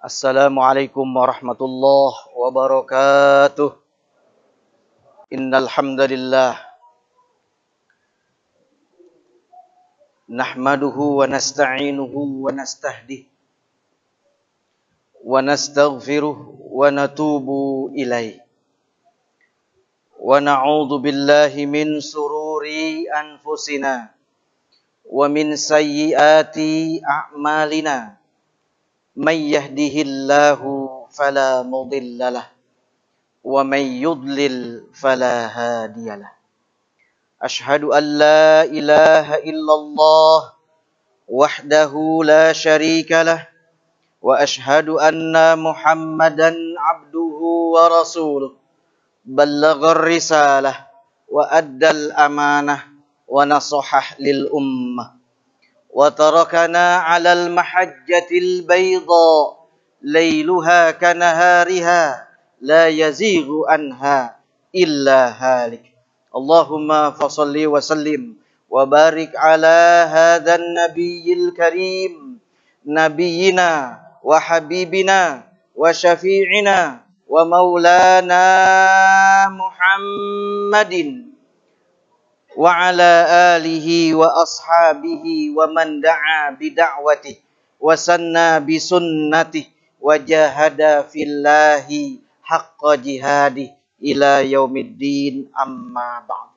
Assalamualaikum warahmatullahi wabarakatuh. Innal hamdalillah nahmaduhu wa nasta'inuhu wa nastahdihi wa nastaghfiruh wa natubu ilaih. Wa na'udzu billahi min sururi anfusina wa min sayyiati a'malina. May yahdihillahu fala mudhillalah wa may yudlil fala hadiyalah. Ashhadu an la ilaha illallah wahdahu la syarikalah wa ashhadu anna Muhammadan abduhu wa rasuluh. Ballaghar risalah wa addal amanah wa nasahah lil ummah. وتركنا على المحجة البيضاء ليلها كنهارها لا يزيغ عنها إلا هالك. اللهم فصل وسلم وبارك على هذا النبي الكريم نبينا وحبيبنا وشفيعنا ومولانا محمد wa ala alihi wa ashabihi wa man da'a bida'watihi wa sanna bisunnatihi wa jahada fillahi haqqa jihadi ila yaumiddin, amma ba'd.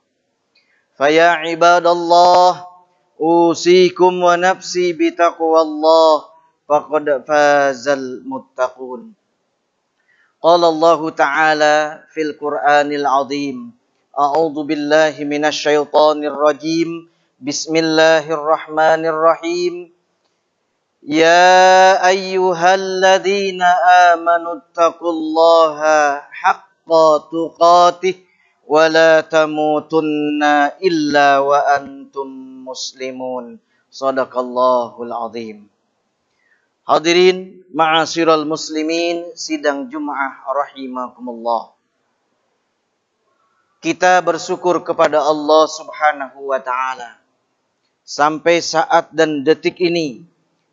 Faya ibadallah usikum wa nafsi bitaqwallah faqad fazal muttaqun. Qala Allah ta'ala fil Qur'anil azim. A'udzu billahi minasy syaithanir rajim. Bismillahirrahmanirrahim. Ya ayyuhalladzina amanu taqullaha haqqa tuqatih wa la tamutunna illa wa antum muslimun. Shadaqallahul azim. Hadirin ma'asyiral muslimin, sidang Jumat rahimakumullah. Kita bersyukur kepada Allah Subhanahu wa ta'ala. Sampai saat dan detik ini,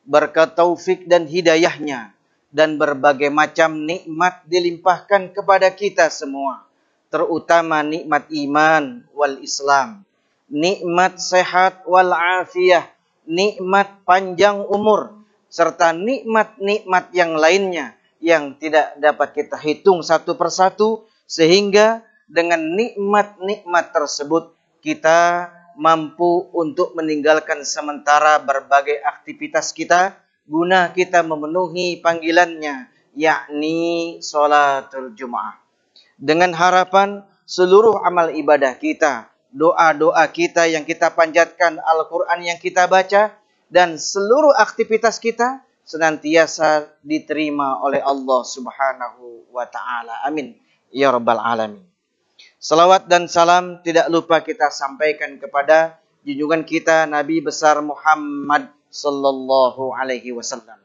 berkat taufik dan hidayahnya, dan berbagai macam nikmat dilimpahkan kepada kita semua. Terutama nikmat iman wal Islam, nikmat sehat wal afiyah, nikmat panjang umur, serta nikmat-nikmat yang lainnya yang tidak dapat kita hitung satu persatu, sehingga dengan nikmat-nikmat tersebut kita mampu untuk meninggalkan sementara berbagai aktivitas kita guna kita memenuhi panggilannya, yakni sholatul Jum'ah. Dengan harapan seluruh amal ibadah kita, doa-doa kita yang kita panjatkan, Al-Quran yang kita baca, dan seluruh aktivitas kita senantiasa diterima oleh Allah Subhanahu wa ta'ala. Amin. Ya Rabbal Alamin. Salawat dan salam tidak lupa kita sampaikan kepada junjungan kita Nabi besar Muhammad sallallahu alaihi wasallam,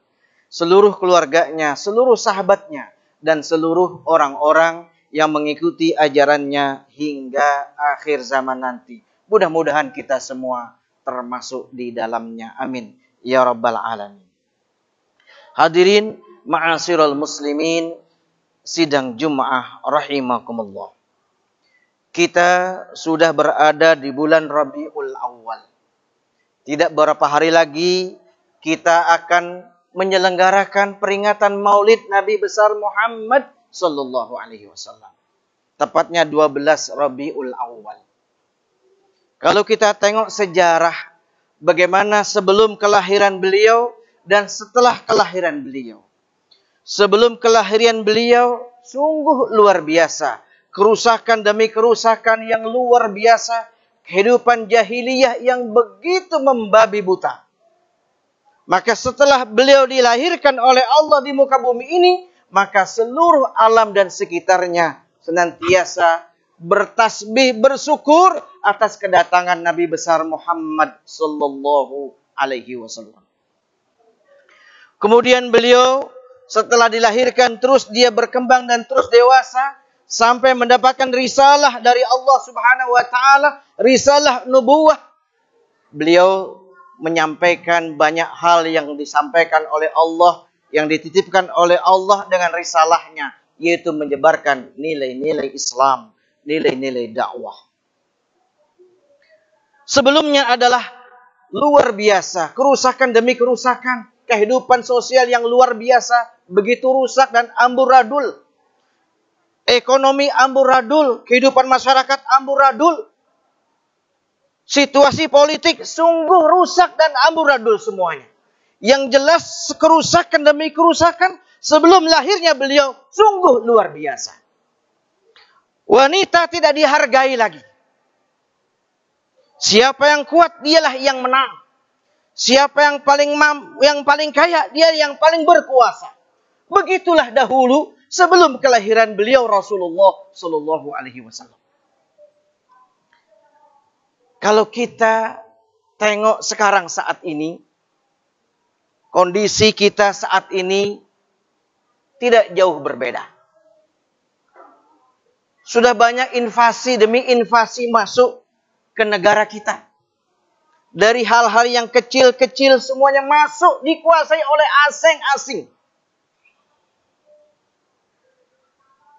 seluruh keluarganya, seluruh sahabatnya, dan seluruh orang-orang yang mengikuti ajarannya hingga akhir zaman nanti. Mudah-mudahan kita semua termasuk di dalamnya. Amin. Ya Rabbal Alamin. Hadirin ma'asyiral muslimin, sidang Jum'ah rahimakumullah. Kita sudah berada di bulan Rabiul Awal. Tidak berapa hari lagi kita akan menyelenggarakan peringatan Maulid Nabi besar Muhammad sallallahu alaihi wasallam. Tepatnya 12 Rabiul Awal. Kalau kita tengok sejarah bagaimana sebelum kelahiran beliau dan setelah kelahiran beliau. Sebelum kelahiran beliau sungguh luar biasa. Kerusakan demi kerusakan yang luar biasa. Kehidupan jahiliyah yang begitu membabi buta. Maka setelah beliau dilahirkan oleh Allah di muka bumi ini, maka seluruh alam dan sekitarnya senantiasa bertasbih, bersyukur atas kedatangan Nabi besar Muhammad sallallahu alaihi wasallam. Kemudian beliau setelah dilahirkan terus dia berkembang dan terus dewasa sampai mendapatkan risalah dari Allah Subhanahu wa taala, risalah nubuwah. Beliau menyampaikan banyak hal yang disampaikan oleh Allah, yang dititipkan oleh Allah dengan risalahnya, yaitu menyebarkan nilai-nilai Islam, nilai-nilai dakwah. Sebelumnya adalah luar biasa, kerusakan demi kerusakan, kehidupan sosial yang luar biasa, begitu rusak dan amburadul. Ekonomi amburadul, kehidupan masyarakat amburadul. Situasi politik sungguh rusak dan amburadul semuanya. Yang jelas kerusakan demi kerusakan sebelum lahirnya beliau sungguh luar biasa. Wanita tidak dihargai lagi. Siapa yang kuat dialah yang menang. Siapa yang paling kaya dia yang paling berkuasa. Begitulah dahulu sebelum kelahiran beliau Rasulullah Shallallahu Alaihi Wasallam. Kalau kita tengok sekarang saat ini, kondisi kita saat ini tidak jauh berbeda. Sudah banyak invasi demi invasi masuk ke negara kita. Dari hal-hal yang kecil-kecil semuanya masuk dikuasai oleh asing-asing.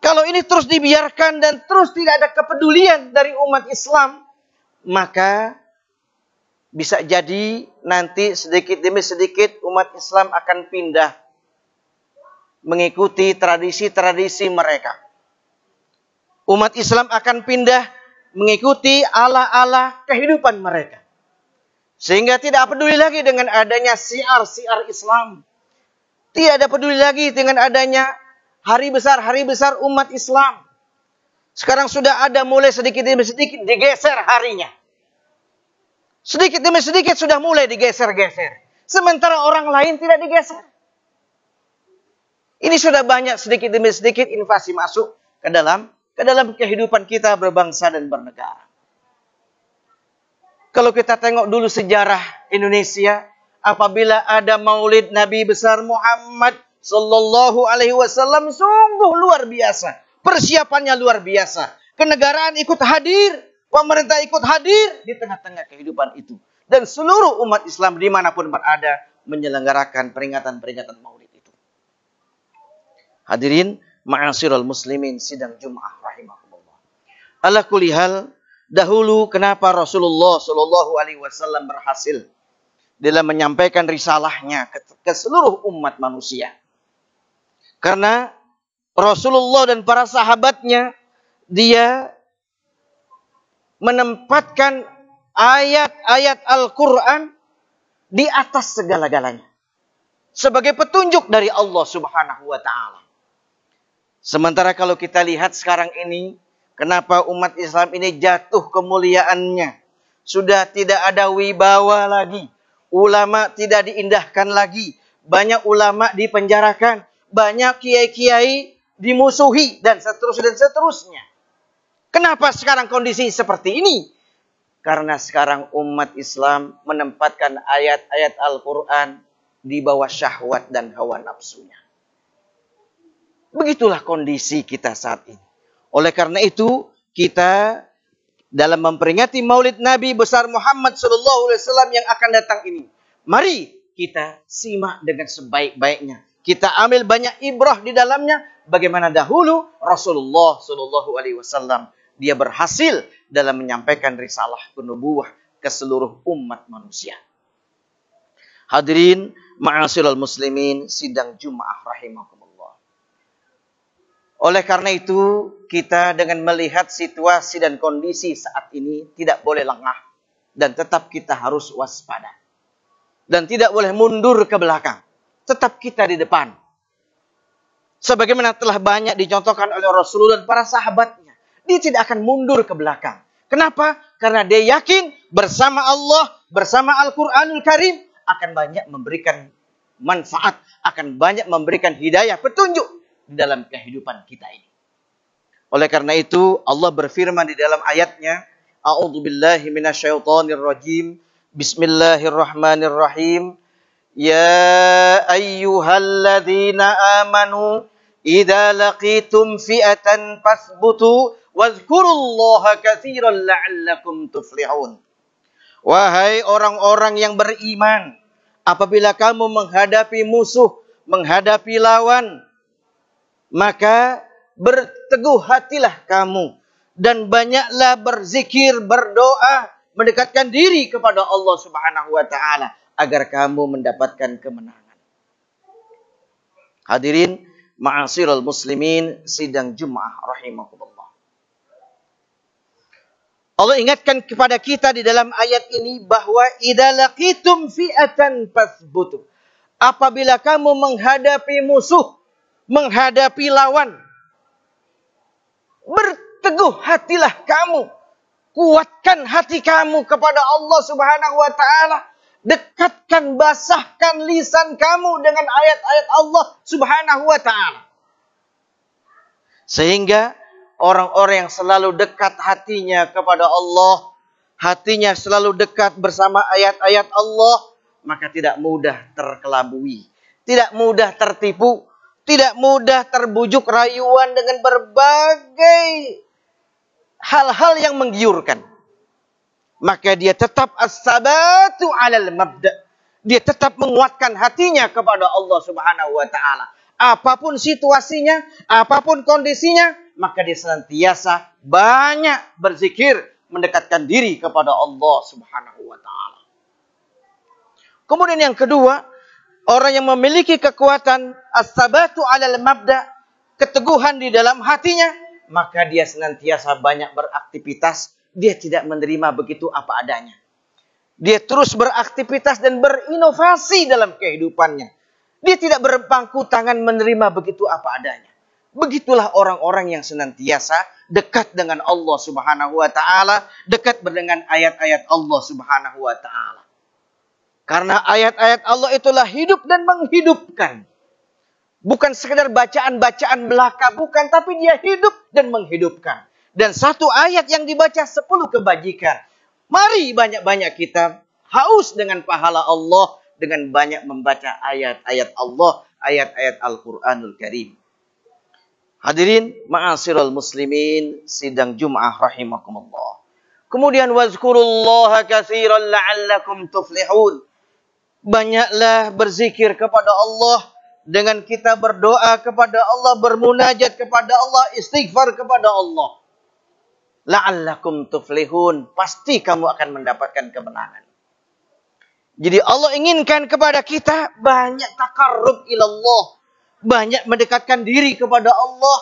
Kalau ini terus dibiarkan dan terus tidak ada kepedulian dari umat Islam, maka bisa jadi nanti sedikit demi sedikit umat Islam akan pindah mengikuti tradisi-tradisi mereka. Umat Islam akan pindah mengikuti ala-ala kehidupan mereka. Sehingga tidak peduli lagi dengan adanya siar-siar Islam. Tidak peduli lagi dengan adanya hari besar umat Islam. Sekarang sudah ada mulai sedikit demi sedikit digeser harinya. Sedikit demi sedikit sudah mulai digeser-geser. Sementara orang lain tidak digeser. Ini sudah banyak sedikit demi sedikit invasi masuk ke dalam kehidupan kita berbangsa dan bernegara. Kalau kita tengok dulu sejarah Indonesia, apabila ada Maulid Nabi besar Muhammad Sallallahu Alaihi Wasallam, sungguh luar biasa. Persiapannya luar biasa. Kenegaraan ikut hadir, pemerintah ikut hadir di tengah-tengah kehidupan itu. Dan seluruh umat Islam dimanapun berada menyelenggarakan peringatan-peringatan Maulid itu. Hadirin, ma'asyiral muslimin, sidang Jum'ah rahimahumullah. Ala kulli hal, dahulu kenapa Rasulullah Shallallahu Alaihi Wasallam berhasil dalam menyampaikan risalahnya ke seluruh umat manusia? Karena Rasulullah dan para sahabatnya, dia menempatkan ayat-ayat Al-Quran di atas segala-galanya. Sebagai petunjuk dari Allah Subhanahu wa ta'ala. Sementara kalau kita lihat sekarang ini, kenapa umat Islam ini jatuh kemuliaannya? Sudah tidak ada wibawa lagi. Ulama tidak diindahkan lagi. Banyak ulama dipenjarakan. Banyak kiai-kiai dimusuhi dan seterusnya. Kenapa sekarang kondisi seperti ini? Karena sekarang umat Islam menempatkan ayat-ayat Al-Quran di bawah syahwat dan hawa nafsunya. Begitulah kondisi kita saat ini. Oleh karena itu, kita dalam memperingati Maulid Nabi besar Muhammad SAW yang akan datang ini, mari kita simak dengan sebaik-baiknya. Kita ambil banyak ibrah di dalamnya. Bagaimana dahulu Rasulullah SAW dia berhasil dalam menyampaikan risalah nubuwah ke seluruh umat manusia. Hadirin ma'asyiral muslimin, sidang Jum'ah rahimahumullah. Oleh karena itu, kita dengan melihat situasi dan kondisi saat ini tidak boleh lengah dan tetap kita harus waspada. Dan tidak boleh mundur ke belakang. Tetap kita di depan. Sebagaimana telah banyak dicontohkan oleh Rasulullah dan para sahabatnya. Dia tidak akan mundur ke belakang. Kenapa? Karena dia yakin bersama Allah, bersama Al-Quranul Karim akan banyak memberikan manfaat, akan banyak memberikan hidayah, petunjuk di dalam kehidupan kita ini. Oleh karena itu Allah berfirman di dalam ayatnya, A'udzubillahi minasyaitonirrajim, Bismillahirrahmanirrahim. Ya ayyuhalladzina amanu idza laqitum fi'atan fasbutu wadhkurullaha katsiran la'allakum tuflihun. Wahai orang-orang yang beriman, apabila kamu menghadapi musuh, menghadapi lawan, maka berteguh hatilah kamu dan banyaklah berzikir, berdoa, mendekatkan diri kepada Allah Subhanahu wa taala agar kamu mendapatkan kemenangan. Hadirin ma'asyiral muslimin, sidang Jumat rahimakumullah. Allah ingatkan kepada kita di dalam ayat ini bahwa idza laqitum fi'atan fasbutu. Apabila kamu menghadapi musuh, menghadapi lawan, berteguh hatilah kamu. Kuatkan hati kamu kepada Allah Subhanahu wa taala. Dekatkan, basahkan lisan kamu dengan ayat-ayat Allah Subhanahu wa taala. Sehingga orang-orang yang selalu dekat hatinya kepada Allah, hatinya selalu dekat bersama ayat-ayat Allah, maka tidak mudah terkelabui, tidak mudah tertipu, tidak mudah terbujuk rayuan dengan berbagai hal-hal yang menggiurkan. Maka dia tetap as-sabatu 'alal mabda'. Dia tetap menguatkan hatinya kepada Allah Subhanahu wa taala. Apapun situasinya, apapun kondisinya, maka dia senantiasa banyak berzikir, mendekatkan diri kepada Allah Subhanahu wa taala. Kemudian yang kedua, orang yang memiliki kekuatan as-sabatu 'alal mabda', keteguhan di dalam hatinya, maka dia senantiasa banyak beraktivitas. Dia tidak menerima begitu apa adanya. Dia terus beraktivitas dan berinovasi dalam kehidupannya. Dia tidak berpangku tangan menerima begitu apa adanya. Begitulah orang-orang yang senantiasa dekat dengan Allah Subhanahu wa taala, dekat dengan ayat-ayat Allah Subhanahu wa taala. Karena ayat-ayat Allah itulah hidup dan menghidupkan. Bukan sekedar bacaan-bacaan belaka, bukan, tapi dia hidup dan menghidupkan. Dan satu ayat yang dibaca 10 kebajikan. Mari banyak-banyak kita haus dengan pahala Allah dengan banyak membaca ayat-ayat Allah, ayat-ayat Al-Quranul Karim. Hadirin ma'asyiral muslimin, sidang Jum'ah rahimakumullah. Kemudian wazkurullaha katsiran la'allakum tuflihun. Banyaklah berzikir kepada Allah. Dengan kita berdoa kepada Allah, bermunajat kepada Allah, istighfar kepada Allah. La'allakum tuflihun. Pasti kamu akan mendapatkan kemenangan. Jadi Allah inginkan kepada kita banyak takarrub ilallah. Banyak mendekatkan diri kepada Allah.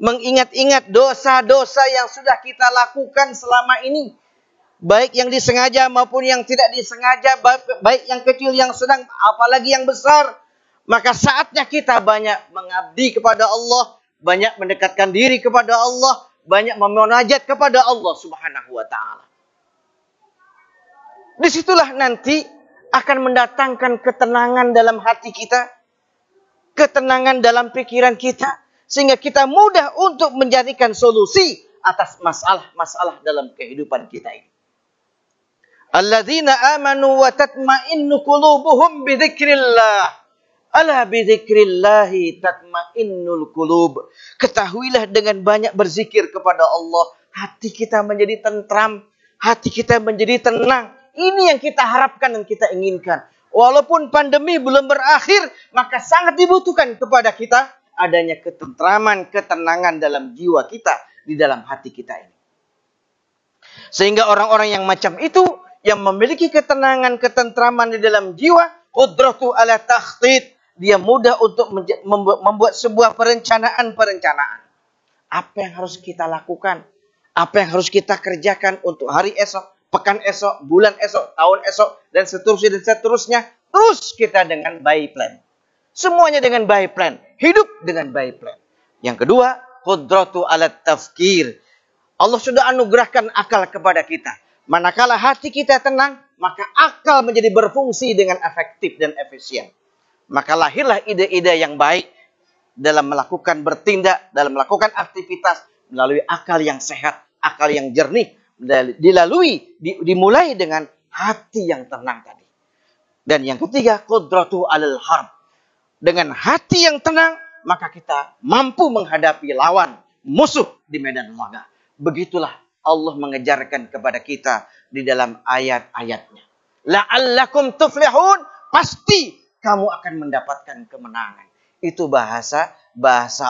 Mengingat-ingat dosa-dosa yang sudah kita lakukan selama ini. Baik yang disengaja maupun yang tidak disengaja. Baik yang kecil, yang sedang, apalagi yang besar. Maka saatnya kita banyak mengabdi kepada Allah. Banyak mendekatkan diri kepada Allah. Banyak memunajat kepada Allah Subhanahu wa ta'ala. Disitulah nanti akan mendatangkan ketenangan dalam hati kita. Ketenangan dalam pikiran kita. Sehingga kita mudah untuk menjadikan solusi atas masalah-masalah dalam kehidupan kita ini. Alladzina amanu wa tatma'innu qulubuhum bidzikrillah. Ala bidzikrillahi tatmainnul qulub. Ketahuilah dengan banyak berzikir kepada Allah, hati kita menjadi tentram, hati kita menjadi tenang. Ini yang kita harapkan dan kita inginkan. Walaupun pandemi belum berakhir, maka sangat dibutuhkan kepada kita adanya ketentraman, ketenangan dalam jiwa kita, di dalam hati kita ini. Sehingga orang-orang yang macam itu, yang memiliki ketenangan, ketentraman di dalam jiwa, qudratu ala takhtid, dia mudah untuk membuat sebuah perencanaan-perencanaan. Apa yang harus kita lakukan? Apa yang harus kita kerjakan untuk hari esok, pekan esok, bulan esok, tahun esok, dan seterusnya dan seterusnya. Terus kita dengan by plan. Semuanya dengan by plan. Hidup dengan by plan. Yang kedua, qudratu alat tafkir. Allah sudah anugerahkan akal kepada kita. Manakala hati kita tenang, maka akal menjadi berfungsi dengan efektif dan efisien. Maka lahirlah ide-ide yang baik dalam melakukan bertindak, dalam melakukan aktivitas melalui akal yang sehat, akal yang jernih, dimulai dengan hati yang tenang tadi. Dan yang ketiga, qudratu alal harb. Dengan hati yang tenang, maka kita mampu menghadapi lawan, musuh di medan laga. Begitulah Allah mengejarkan kepada kita di dalam ayat-ayatnya. La'allakum tuflihun, pasti kamu akan mendapatkan kemenangan. Itu bahasa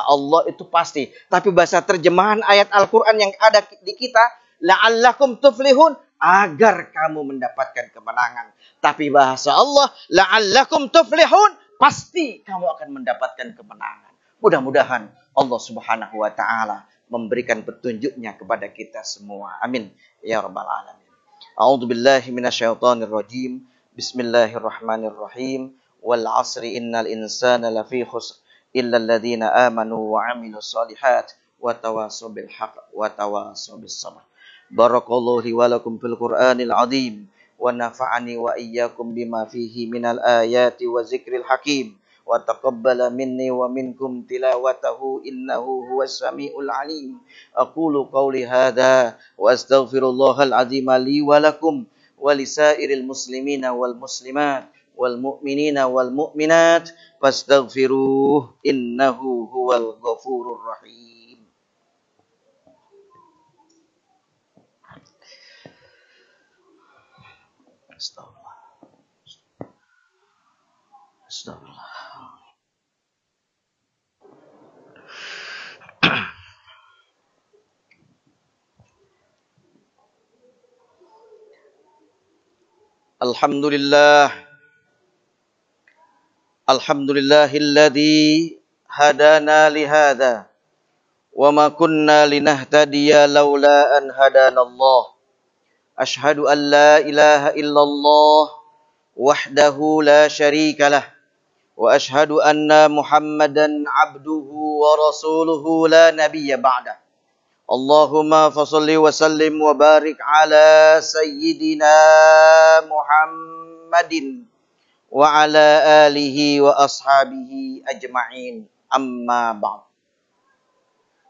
Allah itu pasti. Tapi bahasa terjemahan ayat Al-Quran yang ada di kita, la'allakum tuflihun, agar kamu mendapatkan kemenangan. Tapi bahasa Allah, la'allakum tuflihun, pasti kamu akan mendapatkan kemenangan. Mudah-mudahan Allah Subhanahu wa taala memberikan petunjuknya kepada kita semua. Amin ya rabbal alamin. A'udzu billahi minasyaitonir rajim. Bismillahirrahmanirrahim. Wal 'asri innal insana lafi khusr illa alladziina amanu wa 'amilus shalihat wa tawassaw bil haqq wa tawassaw bis sabr. Barakallahu li wa lakum fil Qur'anil 'azim. Wa nafa'ani wa iyyakum bima fihi minal ayati wa zikril hakim wa taqabbala minni wa minkum tilawatahu innahu huwas samiul alim. Aqulu qawli hadha wa astaghfirullahal azim li wa lakum wa lisairil muslimina wal muslimat wal mu'minina wal mu'minat fastaghfiruh innahu huwal ghafurur rahim. Astagfirullah. Alhamdulillah. Alhamdulillahilladzi hadana lihada wa ma kunna linahtadiya laula an hadanallah. Ashhadu an la ilaha illallah wahdahu la syarika lah. Wa ashhadu anna Muhammadan abduhu wa rasuluhu la nabiyya ba'dah. Allahumma fasalli wa sallim wa barik ala sayyidina Muhammadin wa ala alihi wa ashabihi ajma'in. Amma ba'd.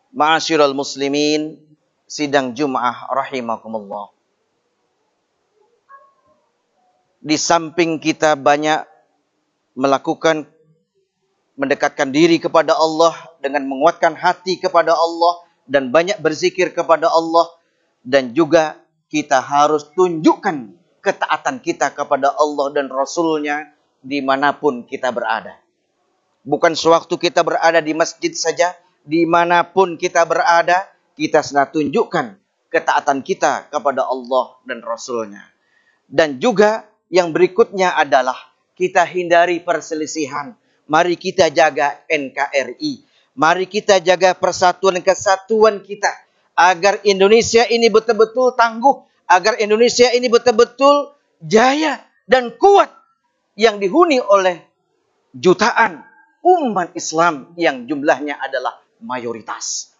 Ma'asyiral muslimin, sidang Jum'ah rahimakumullah. Di samping kita banyak mendekatkan diri kepada Allah dengan menguatkan hati kepada Allah dan banyak berzikir kepada Allah, dan juga kita harus tunjukkan ketaatan kita kepada Allah dan Rasul-Nya dimanapun kita berada. Bukan sewaktu kita berada di masjid saja, dimanapun kita berada, kita sedang tunjukkan ketaatan kita kepada Allah dan Rasul-Nya. Dan juga yang berikutnya adalah kita hindari perselisihan. Mari kita jaga NKRI. Mari kita jaga persatuan kesatuan kita. Agar Indonesia ini betul-betul tangguh. Agar Indonesia ini betul-betul jaya dan kuat. Yang dihuni oleh jutaan umat Islam yang jumlahnya adalah mayoritas.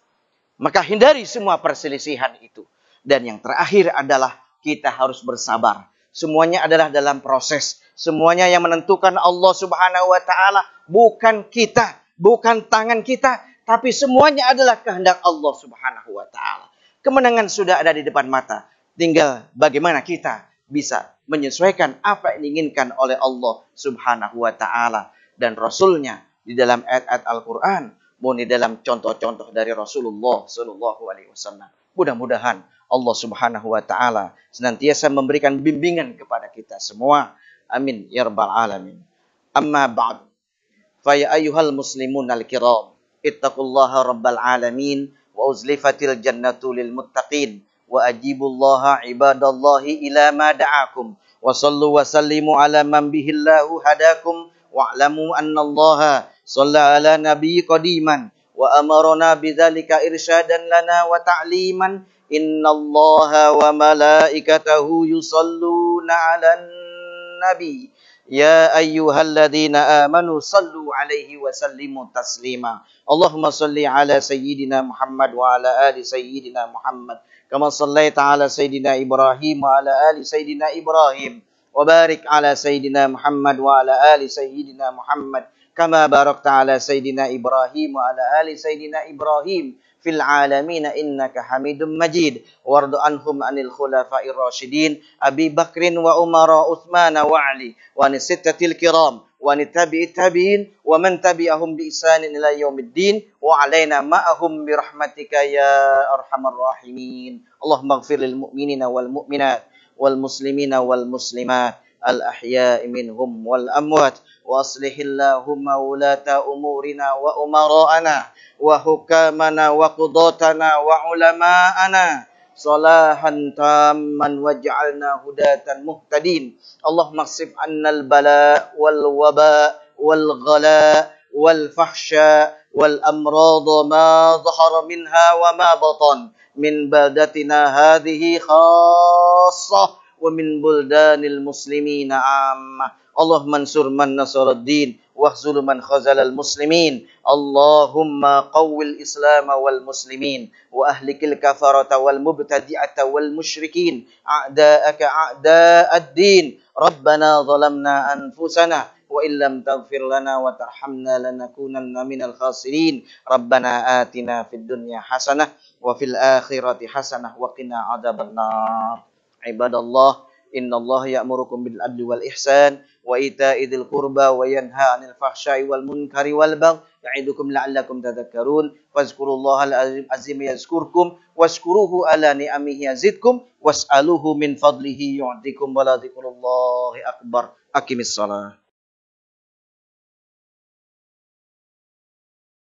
Maka hindari semua perselisihan itu. Dan yang terakhir adalah kita harus bersabar. Semuanya adalah dalam proses. Semuanya yang menentukan Allah Subhanahu wa taala, bukan kita, bukan tangan kita, tapi semuanya adalah kehendak Allah Subhanahu wa taala. Kemenangan sudah ada di depan mata. Tinggal bagaimana kita bisa menyesuaikan apa yang diinginkan oleh Allah Subhanahu wa taala dan Rasul-Nya di dalam ayat-ayat Al-Qur'an maupun di dalam contoh-contoh dari Rasulullah sallallahu alaihi wasallam. Mudah-mudahan Allah Subhanahu wa taala senantiasa memberikan bimbingan kepada kita semua. Amin ya rabbal alamin. Amma ba'd. Fa ya ayyuhal muslimun al-kiram, ittaqullaha rabbal alamin wa uzlifatil jannatu lil muttaqin wa ajibullaha ibadallahi ila ma da'akum wa sallu wa sallimu ala man bihillahu hadakum wa'lamu annallaha shalla ala nabiy qadiman wa amarna bidzalika irsyadan lana wa ta'liman. Innallaha wa malaikatahu yusalluna 'alan nabi ya ayyuhalladzina amanu sallu 'alaihi wa sallimu taslima. Allahumma salli 'ala sayyidina Muhammad wa 'ala ali sayyidina Muhammad kama shallaita 'ala sayyidina Ibrahim wa 'ala ali sayyidina Ibrahim wa barik 'ala sayyidina Muhammad wa 'ala ali sayyidina Muhammad kama barakta 'ala sayyidina Ibrahim wa 'ala ali sayyidina Ibrahim fil alamin innaka Hamidum Majid. Warḍ anhum anil khulafa'ir rasyidin Abi Bakrin wa Umar wa Utsman wa Ali wa sittatil kiram wa tabi'it tabi'in wa man tabi'ahum bi ihsanin ila yaumiddin wa alaina ma'ahum bi rahmatika ya arhamar rahimin. Allahumma ighfir lil mu'minina wal mu'minat wal muslimina wal muslimat al ahya'i minhum wal amwat wa aslihillahumma wulata umurina wa umara'ana wa hukamana wa qudatana wa ulama'ana salahan tamman waj'alna hudatan muhtadin. Allahumma ksif annal bala wal waba wal ghala wal fahsya wal amrad ma zahara minha wa ma batan min baldatina hadhihi khassah wa min buldanil muslimina amma. Allahumma ansur man nasaraddin wahzul man khazalal muslimin. Allahumma qawwil islam wal muslimin wa ahlikil kafarata wal mubtadi'ata wal musyrikin a'da'aka a'da'ad din. Rabbana zalamna anfusana wa illam taghfir lana wa tarhamna lanakunanna minal khasirin. Rabbana atina fid dunya hasanah wa fil akhirati hasanah wa qina adzabannar. Ibadallah, innallaha ya'murukum bil adli wal ihsan wa ita'i dzil qurba wa yanha 'anil fahsya'i wal munkari wal baghi ya'idukum la'allakum tadhakkarun. Fazkurullahal azim yazkurkum washkuruhu ala ni'amihi yazidkum was'aluhu min fadlihi yu'tikum wa la dzikrullahi akbar. Aqimis shalah.